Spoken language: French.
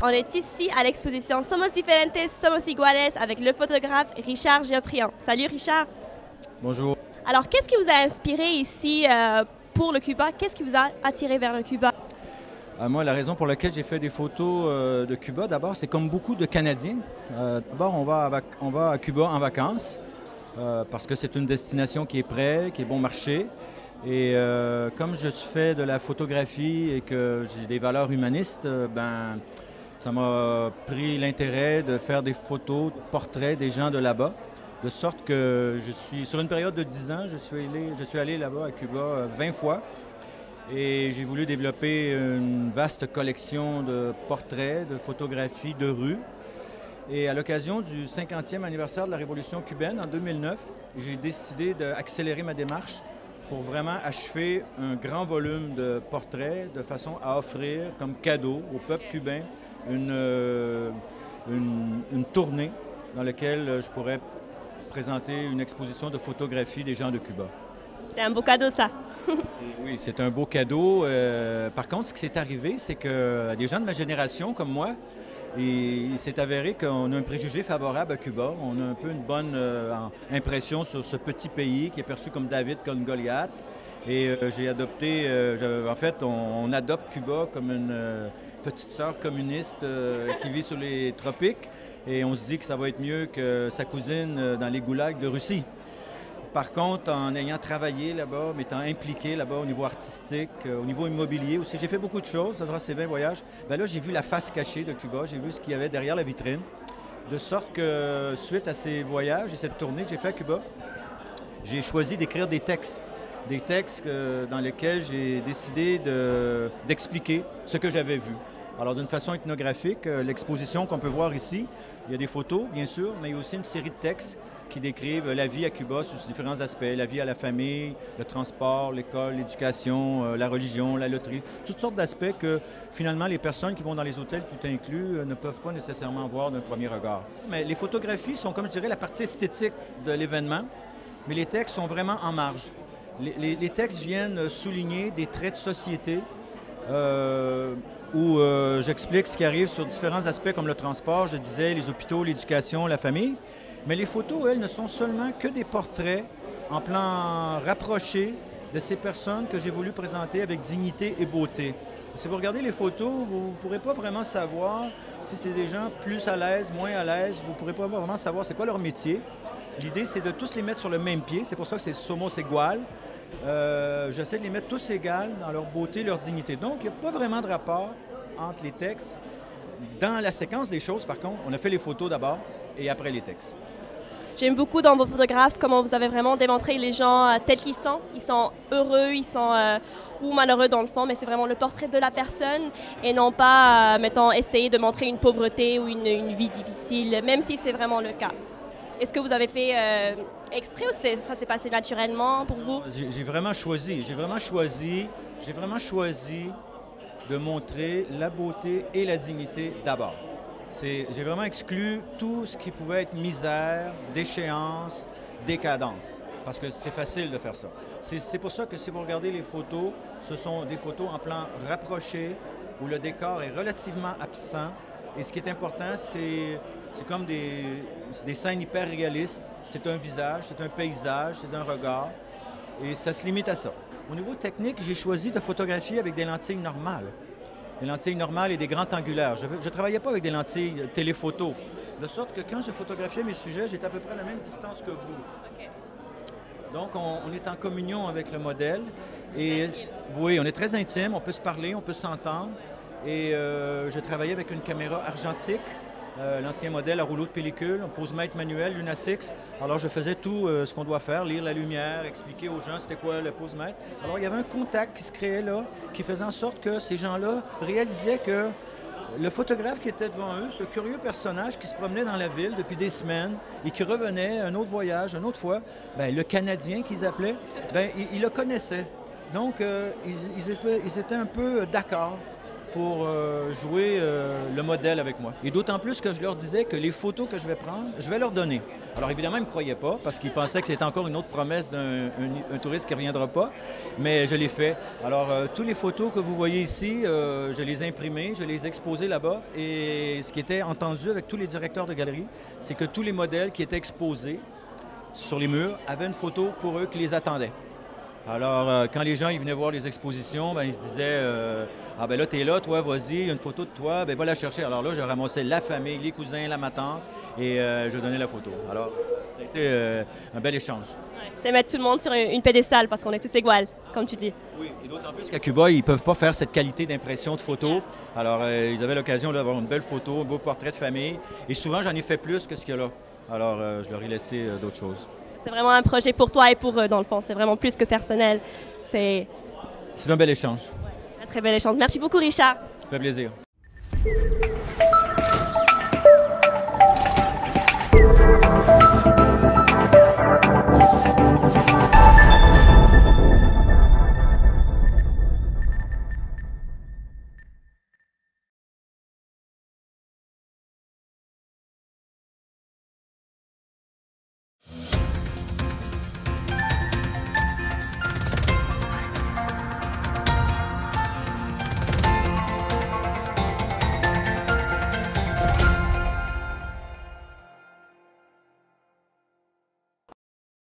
On est ici à l'exposition Somos Diferentes, Somos Iguales avec le photographe Richard Geoffrion. Salut Richard. Bonjour. Alors, qu'est-ce qui vous a inspiré ici pour le Cuba? Qu'est-ce qui vous a attiré vers le Cuba? Moi, la raison pour laquelle j'ai fait des photos de Cuba, d'abord, c'est comme beaucoup de Canadiens. D'abord, on va à Cuba en vacances parce que c'est une destination qui est près, qui est bon marché. Et comme je fais de la photographie et que j'ai des valeurs humanistes, ça m'a pris l'intérêt de faire des photos, de portraits des gens de là-bas. De sorte que sur une période de 10 ans, je suis allé là-bas à Cuba 20 fois. Et j'ai voulu développer une vaste collection de portraits, de photographies de rue. Et à l'occasion du 50e anniversaire de la Révolution cubaine en 2009, j'ai décidé d'accélérer ma démarche pour vraiment achever un grand volume de portraits de façon à offrir comme cadeau au peuple cubain une tournée dans laquelle je pourrais présenter une exposition de photographie des gens de Cuba. C'est un beau cadeau, ça. Oui, c'est un beau cadeau. Par contre, ce qui s'est arrivé, c'est que des gens de ma génération, comme moi, il s'est avéré qu'on a un préjugé favorable à Cuba. On a un peu une bonne impression sur ce petit pays qui est perçu comme David, comme Goliath. Et j'ai adopté, en fait, on adopte Cuba comme une petite sœur communiste qui vit sur les tropiques. Et on se dit que ça va être mieux que sa cousine dans les goulags de Russie. Par contre, en ayant travaillé là-bas, m'étant impliqué là-bas au niveau artistique, au niveau immobilier aussi, j'ai fait beaucoup de choses durant ces 20 voyages. Là, j'ai vu la face cachée de Cuba, j'ai vu ce qu'il y avait derrière la vitrine. De sorte que, suite à ces voyages et cette tournée que j'ai faite à Cuba, j'ai choisi d'écrire des textes. Des textes dans lesquels j'ai décidé d'expliquer ce que j'avais vu. Alors, d'une façon ethnographique, l'exposition qu'on peut voir ici, il y a des photos, bien sûr, mais il y a aussi une série de textes qui décrivent la vie à Cuba sous différents aspects, la vie à la famille, le transport, l'école, l'éducation, la religion, la loterie, toutes sortes d'aspects que finalement les personnes qui vont dans les hôtels tout inclus ne peuvent pas nécessairement voir d'un premier regard. Mais les photographies sont, comme je dirais, la partie esthétique de l'événement, mais les textes sont vraiment en marge. Les textes viennent souligner des traits de société où j'explique ce qui arrive sur différents aspects comme le transport, je disais, les hôpitaux, l'éducation, la famille. Mais les photos, elles, ne sont seulement que des portraits en plan rapproché de ces personnes que j'ai voulu présenter avec dignité et beauté. Si vous regardez les photos, vous ne pourrez pas vraiment savoir si c'est des gens plus à l'aise, moins à l'aise. Vous ne pourrez pas vraiment savoir c'est quoi leur métier. L'idée, c'est de tous les mettre sur le même pied. C'est pour ça que c'est Somos Iguales. J'essaie de les mettre tous égales dans leur beauté, leur dignité. Donc, il n'y a pas vraiment de rapport entre les textes. Dans la séquence des choses, par contre, on a fait les photos d'abord et après les textes. J'aime beaucoup dans vos photographes comment vous avez vraiment démontré les gens tels qu'ils sont. Ils sont heureux, ils sont ou malheureux dans le fond, mais c'est vraiment le portrait de la personne et non pas, mettons, essayer de montrer une pauvreté ou une vie difficile, même si c'est vraiment le cas. Est-ce que vous avez fait exprès ou ça s'est passé naturellement pour vous? J'ai vraiment choisi de montrer la beauté et la dignité d'abord. J'ai vraiment exclu tout ce qui pouvait être misère, déchéance, décadence, parce que c'est facile de faire ça. C'est pour ça que si vous regardez les photos, ce sont des photos en plan rapproché, où le décor est relativement absent. Et ce qui est important, c'est comme des scènes hyper réalistes. C'est un visage, c'est un paysage, c'est un regard, et ça se limite à ça. Au niveau technique, j'ai choisi de photographier avec des lentilles normales. Des lentilles normales et des grands angulaires. Je ne travaillais pas avec des lentilles téléphoto, de sorte que quand je photographiais mes sujets, j'étais à peu près à la même distance que vous. Okay. Donc, on est en communion avec le modèle. Et oui, on est très intime, on peut se parler, on peut s'entendre. Et je travaillais avec une caméra argentique, l'ancien modèle à rouleau de pellicule, un pose-mètre manuel, Luna 6. Alors, je faisais tout ce qu'on doit faire, lire la lumière, expliquer aux gens c'était quoi le pose-mètre. Alors, il y avait un contact qui se créait là, qui faisait en sorte que ces gens-là réalisaient que le photographe qui était devant eux, ce curieux personnage qui se promenait dans la ville depuis des semaines et qui revenait, un autre voyage, une autre fois, le Canadien qu'ils appelaient, il le connaissait. Donc, ils étaient un peu d'accord pour jouer le modèle avec moi. Et d'autant plus que je leur disais que les photos que je vais prendre, je vais leur donner. Alors évidemment, ils ne me croyaient pas parce qu'ils pensaient que c'était encore une autre promesse d'un touriste qui ne reviendra pas, mais je l'ai fait. Alors, toutes les photos que vous voyez ici, je les ai imprimées, je les ai exposées là-bas. Et ce qui était entendu avec tous les directeurs de galerie, c'est que tous les modèles qui étaient exposés sur les murs avaient une photo pour eux qui les attendait. Alors, quand les gens ils venaient voir les expositions, ben, ils se disaient ah ben là, t'es là, toi, vas-y, il y a une photo de toi, ben va la chercher. Alors là, je ramassais la famille, les cousins, la ma tante, et je donnais la photo. Alors, ça a été un bel échange. Ouais, c'est mettre tout le monde sur une pédestal parce qu'on est tous égaux, comme tu dis. Oui, et d'autant plus qu'à Cuba, ils ne peuvent pas faire cette qualité d'impression de photo. Alors, ils avaient l'occasion d'avoir une belle photo, un beau portrait de famille. Et souvent, j'en ai fait plus que ce qu'il y a là. Alors, je leur ai laissé d'autres choses. C'est vraiment un projet pour toi et pour eux, dans le fond. C'est vraiment plus que personnel. C'est un bel échange. un très bel échange. Merci beaucoup, Richard. Ça fait plaisir.